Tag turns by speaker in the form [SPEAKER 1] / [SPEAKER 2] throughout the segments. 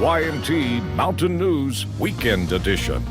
[SPEAKER 1] WYMT Mountain News Weekend Edition.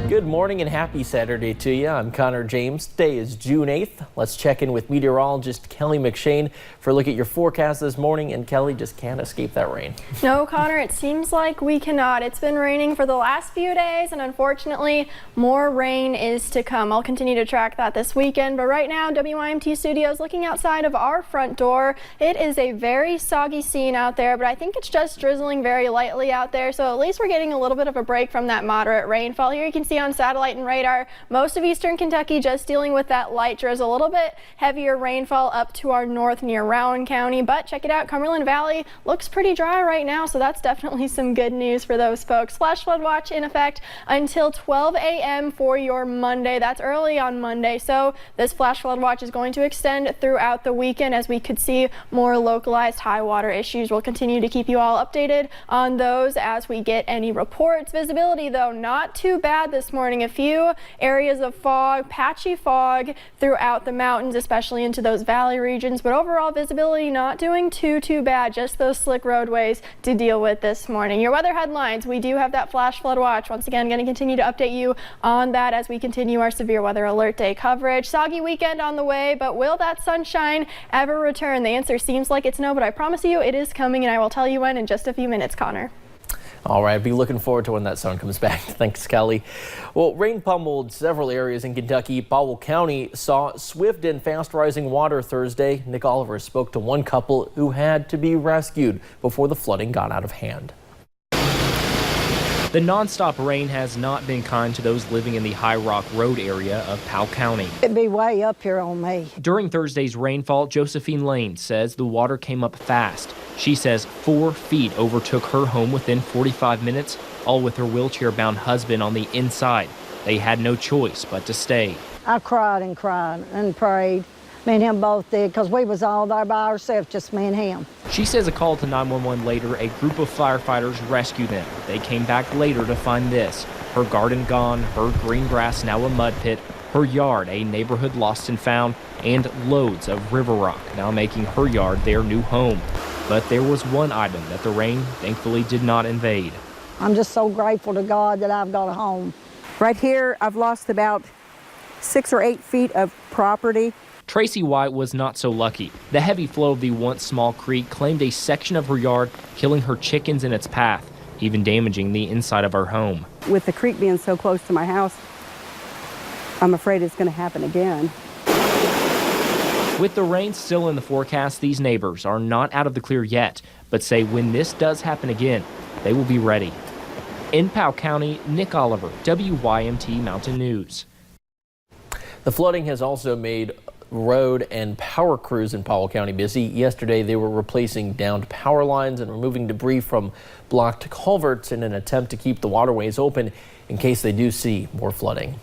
[SPEAKER 2] Good morning and happy Saturday to you. I'm Connor James. Today is June 8th. Let's check in with meteorologist Kelly McShane for a look at your forecast this morning. And Kelly, just can't escape that rain.
[SPEAKER 3] No, Connor, it seems like we cannot. It's been raining for the last few days, and unfortunately, more rain is to come. I'll continue to track that this weekend, but right now, WYMT Studios, looking outside of our front door, it is a very soggy scene out there, but I think it's just drizzling very lightly out there, so at least we're getting a little bit of a break from that moderate rainfall. Here you can see on satellite and radar, most of eastern Kentucky just dealing with that light drizzle, a little bit heavier rainfall up to our north near Rowan County, but check it out, Cumberland Valley looks pretty dry right now, so that's definitely some good news for those folks. Flash flood watch in effect until 12 a.m. for your Monday. That's early on Monday, so this flash flood watch is going to extend throughout the weekend as we could see more localized high water issues. We'll continue to keep you all updated on those as we get any reports. Visibility though, not too bad this morning. A few areas of fog, patchy fog throughout the mountains, especially into those valley regions, but overall visibility not doing too bad. Just those slick roadways to deal with this morning. Your weather headlines, we do have that flash flood watch. Once again, going to continue to update you on that as we continue our severe weather alert day coverage. Soggy weekend on the way, but will that sunshine ever return? The answer seems like it's no, but I promise you it is coming, and I will tell you when in just a few minutes, Connor.
[SPEAKER 2] All right, be looking forward to when that sun comes back. Thanks, Kelly. Well, rain pummeled several areas in Kentucky. Powell County saw swift and fast rising water Thursday. Nick Oliver spoke to one couple who had to be rescued before the flooding got out of hand.
[SPEAKER 4] The nonstop rain has not been kind to those living in the High Rock Road area of Powell County.
[SPEAKER 5] It'd be way up here on me.
[SPEAKER 4] During Thursday's rainfall, Josephine Lane says the water came up fast. She says 4 feet overtook her home within 45 minutes, all with her wheelchair-bound husband on the inside. They had no choice but to stay.
[SPEAKER 5] I cried and prayed. Me and him both did, because we was all there by ourselves, just me and him.
[SPEAKER 4] She says a call to 911 later, a group of firefighters rescued them. They came back later to find this: her garden gone, her green grass now a mud pit, her yard a neighborhood lost and found, and loads of river rock now making her yard their new home. But there was one item that the rain thankfully did not invade.
[SPEAKER 5] I'm just so grateful to God that I've got a home.
[SPEAKER 6] Right here, I've lost about 6 or 8 feet of property.
[SPEAKER 4] Tracy White was not so lucky. The heavy flow of the once small creek claimed a section of her yard, killing her chickens in its path, even damaging the inside of her home.
[SPEAKER 6] With the creek being so close to my house, I'm afraid it's going to happen again.
[SPEAKER 4] With the rain still in the forecast, these neighbors are not out of the clear yet, but say when this does happen again, they will be ready. In Powell County, Nick Oliver, WYMT Mountain News.
[SPEAKER 2] The flooding has also made road and power crews in Powell County busy. Yesterday, they were replacing downed power lines and removing debris from blocked culverts in an attempt to keep the waterways open in case they do see more flooding.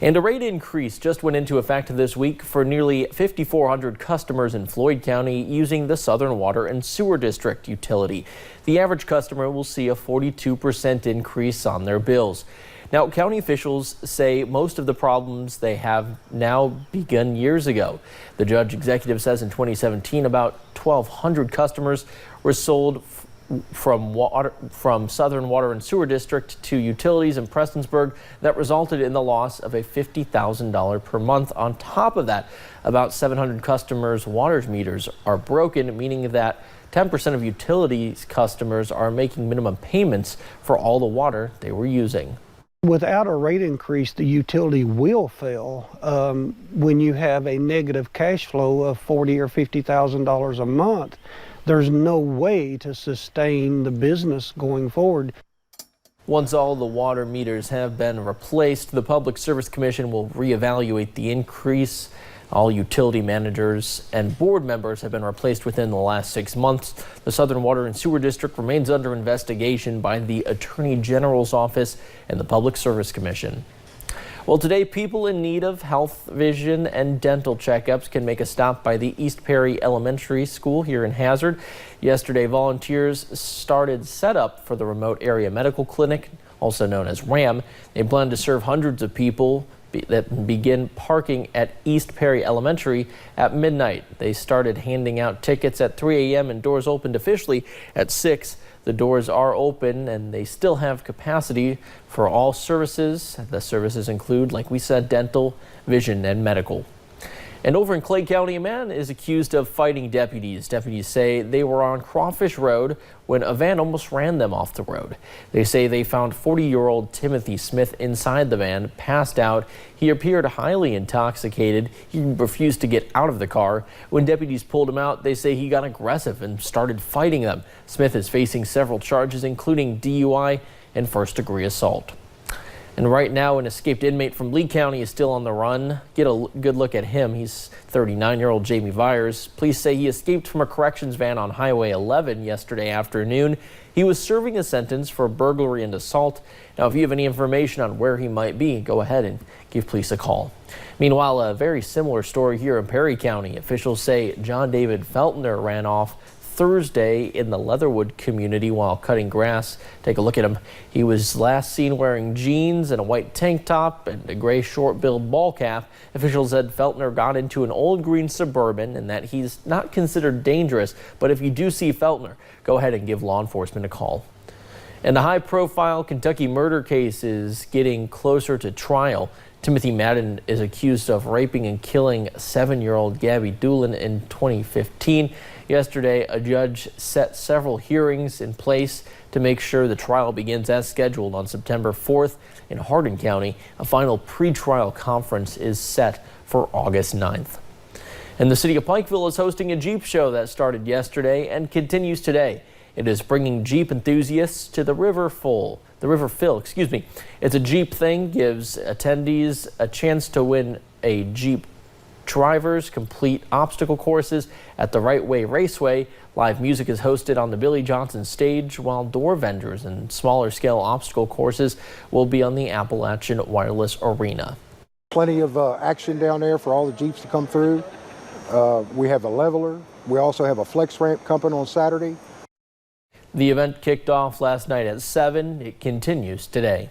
[SPEAKER 2] And a rate increase just went into effect this week for nearly 5,400 customers in Floyd County using the Southern Water and Sewer District utility. The average customer will see a 42% increase on their bills. Now, county officials say most of the problems they have now begun years ago. The judge executive says in 2017, about 1,200 customers were sold from Southern Water and Sewer District to utilities in Prestonsburg. That resulted in the loss of a $50,000 per month. On top of that, about 700 customers' water meters are broken, meaning that 10% of utilities customers are making minimum payments for all the water they were using.
[SPEAKER 7] Without a rate increase, the utility will fail. When you have a negative cash flow of $40,000 or $50,000 a month, there's no way to sustain the business going forward.
[SPEAKER 2] Once all the water meters have been replaced, the Public Service Commission will reevaluate the increase. All utility managers and board members have been replaced within the last 6 months. The Southern Water and Sewer District remains under investigation by the Attorney General's Office and the Public Service Commission. Well, today, people in need of health, vision, and dental checkups can make a stop by the East Perry Elementary School here in Hazard. Yesterday, volunteers started setup for the remote area medical clinic, also known as RAM. They plan to serve hundreds of people that begin parking at East Perry Elementary at midnight. They started handing out tickets at 3 a.m. and doors opened officially at 6. The doors are open and they still have capacity for all services. The services include, like we said, dental, vision, and medical. And over in Clay County, a man is accused of fighting deputies. Deputies say they were on Crawfish Road when a van almost ran them off the road. They say they found 40-year-old Timothy Smith inside the van, passed out. He appeared highly intoxicated. He refused to get out of the car. When deputies pulled him out, they say he got aggressive and started fighting them. Smith is facing several charges, including DUI and first-degree assault. And right now, an escaped inmate from Lee County is still on the run. Get a good look at him. He's 39-year-old Jamie Vyers. Police say he escaped from a corrections van on Highway 11 yesterday afternoon. He was serving a sentence for burglary and assault. Now, if you have any information on where he might be, go ahead and give police a call. Meanwhile, a very similar story here in Perry County. Officials say John David Feltner ran off Thursday in the Leatherwood community while cutting grass. Take a look at him. He was last seen wearing jeans and a white tank top and a gray short-billed ball cap. Officials said Feltner got into an old green Suburban and that he's not considered dangerous. But if you do see Feltner, go ahead and give law enforcement a call. And the high-profile Kentucky murder case is getting closer to trial. Timothy Madden is accused of raping and killing 7-year-old Gabby Doolin in 2015. Yesterday, a judge set several hearings in place to make sure the trial begins as scheduled on September 4th in Hardin County. A final pretrial conference is set for August 9th. And the city of Pikeville is hosting a Jeep show that started yesterday and continues today. It is bringing Jeep enthusiasts to the River Fill. It's a Jeep thing, gives attendees a chance to win a Jeep drivers, complete obstacle courses at the Right Way Raceway. Live music is hosted on the Billy Johnson stage, while door vendors and smaller scale obstacle courses will be on the Appalachian Wireless Arena.
[SPEAKER 8] Plenty of action down there for all the Jeeps to come through. We have a leveler. We also have a flex ramp coming on Saturday.
[SPEAKER 2] The event kicked off last night at 7. It continues today.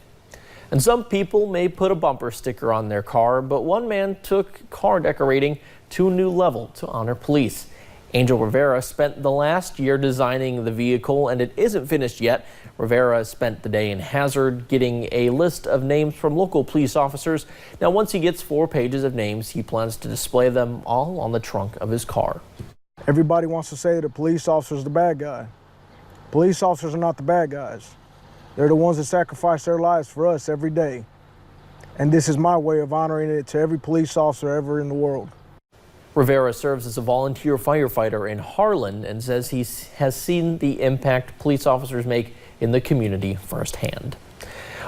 [SPEAKER 2] And some people may put a bumper sticker on their car, but one man took car decorating to a new level to honor police. Angel Rivera spent the last year designing the vehicle, and it isn't finished yet. Rivera spent the day in Hazard getting a list of names from local police officers. Now, once he gets 4 pages of names, he plans to display them all on the trunk of his car.
[SPEAKER 9] Everybody wants to say the police officer's the bad guy. Police officers are not the bad guys. They're the ones that sacrifice their lives for us every day. And this is my way of honoring it to every police officer ever in the world.
[SPEAKER 2] Rivera serves as a volunteer firefighter in Harlan and says he has seen the impact police officers make in the community firsthand.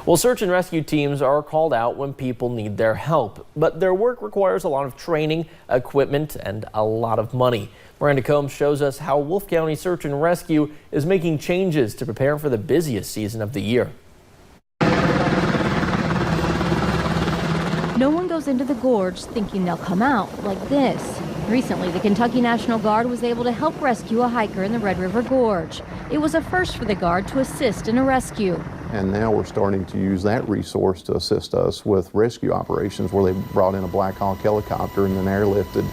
[SPEAKER 2] Well, search and rescue teams are called out when people need their help, but their work requires a lot of training, equipment, and a lot of money. Miranda Combs shows us how Wolfe County Search and Rescue is making changes to prepare for the busiest season of the year.
[SPEAKER 10] No one goes into the gorge thinking they'll come out like this. Recently, the Kentucky National Guard was able to help rescue a hiker in the Red River Gorge. It was a first for the Guard to assist in a rescue.
[SPEAKER 11] And now we're starting to use that resource to assist us with rescue operations where they brought in a Black Hawk helicopter and then airlifted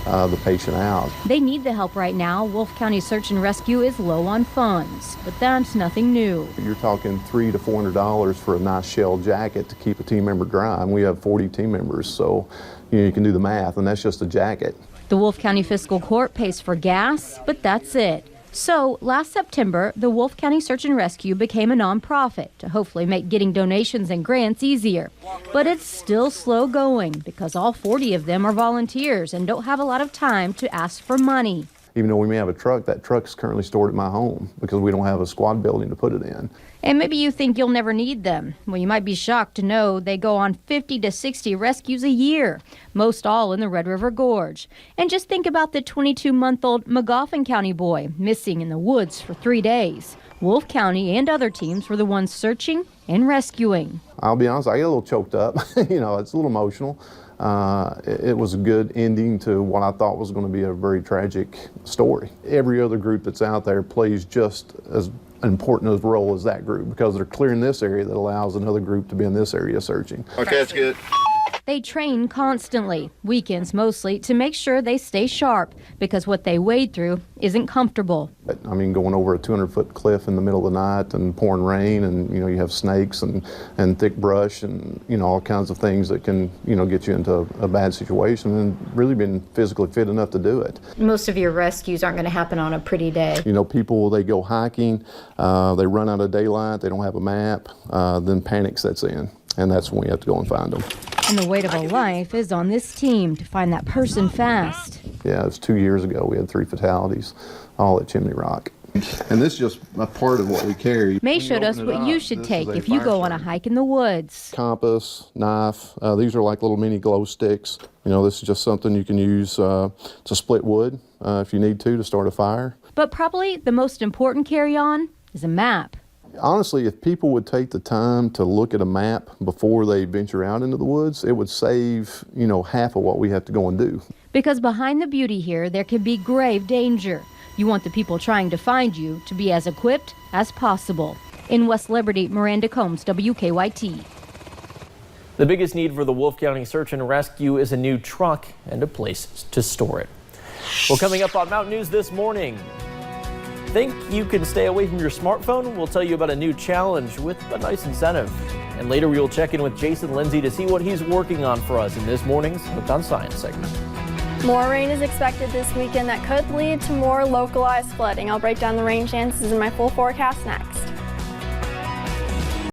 [SPEAKER 11] the patient out.
[SPEAKER 10] They need the help right now. Wolfe County Search and Rescue is low on funds, but that's nothing new.
[SPEAKER 11] You're talking $300 to $400 for a nice shell jacket to keep a team member dry, and we have 40 team members, so you can do the math, and that's just a jacket.
[SPEAKER 10] The Wolfe County Fiscal Court pays for gas, but that's it. So last September, the Wolfe County Search and Rescue became a nonprofit to hopefully make getting donations and grants easier. But it's still slow going because all 40 of them are volunteers and don't have a lot of time to ask for money.
[SPEAKER 11] Even though we may have a truck, that truck's currently stored at my home because we don't have a squad building to put it in.
[SPEAKER 10] And maybe you think you'll never need them. Well, you might be shocked to know they go on 50 to 60 rescues a year, most all in the Red River Gorge. And just think about the 22-month-old Magoffin County boy missing in the woods for 3 days. Wolfe County and other teams were the ones searching and rescuing.
[SPEAKER 11] I'll be honest, I get a little choked up. It's a little emotional. It was a good ending to what I thought was going to be a very tragic story. Every other group that's out there plays just as important a role as that group because they're clearing this area that allows another group to be in this area searching.
[SPEAKER 12] Okay, that's good.
[SPEAKER 10] They train constantly, weekends mostly, to make sure they stay sharp because what they wade through isn't comfortable.
[SPEAKER 11] I mean, going over a 200-foot cliff in the middle of the night and pouring rain, and you have snakes and thick brush and all kinds of things that can get you into a bad situation, and really being physically fit enough to do it.
[SPEAKER 12] Most of your rescues aren't going to happen on a pretty day.
[SPEAKER 11] People, they go hiking, they run out of daylight, they don't have a map, then panic sets in, and that's when we have to go and find them.
[SPEAKER 10] And the weight of a life is on this team to find that person fast.
[SPEAKER 11] Yeah, it was 2 years ago. We had 3 fatalities, all at Chimney Rock. And this is just a part of what we carry.
[SPEAKER 10] May showed us what you should take if you go on a hike in the woods.
[SPEAKER 11] Compass, knife, these are like little mini glow sticks. This is just something you can use to split wood if you need to start a fire.
[SPEAKER 10] But probably the most important carry-on is a map.
[SPEAKER 11] Honestly, if people would take the time to look at a map before they venture out into the woods, it would save, half of what we have to go and do.
[SPEAKER 10] Because behind the beauty here, there can be grave danger. You want the people trying to find you to be as equipped as possible. In West Liberty, Miranda Combs, WKYT.
[SPEAKER 2] The biggest need for the Wolf County Search and Rescue is a new truck and a place to store it. Well, coming up on Mountain News this morning, think you can stay away from your smartphone? We'll tell you about a new challenge with a nice incentive. And later we will check in with Jason Lindsay to see what he's working on for us in this morning's Hooked on Science segment.
[SPEAKER 3] More rain is expected this weekend that could lead to more localized flooding. I'll break down the rain chances in my full forecast next.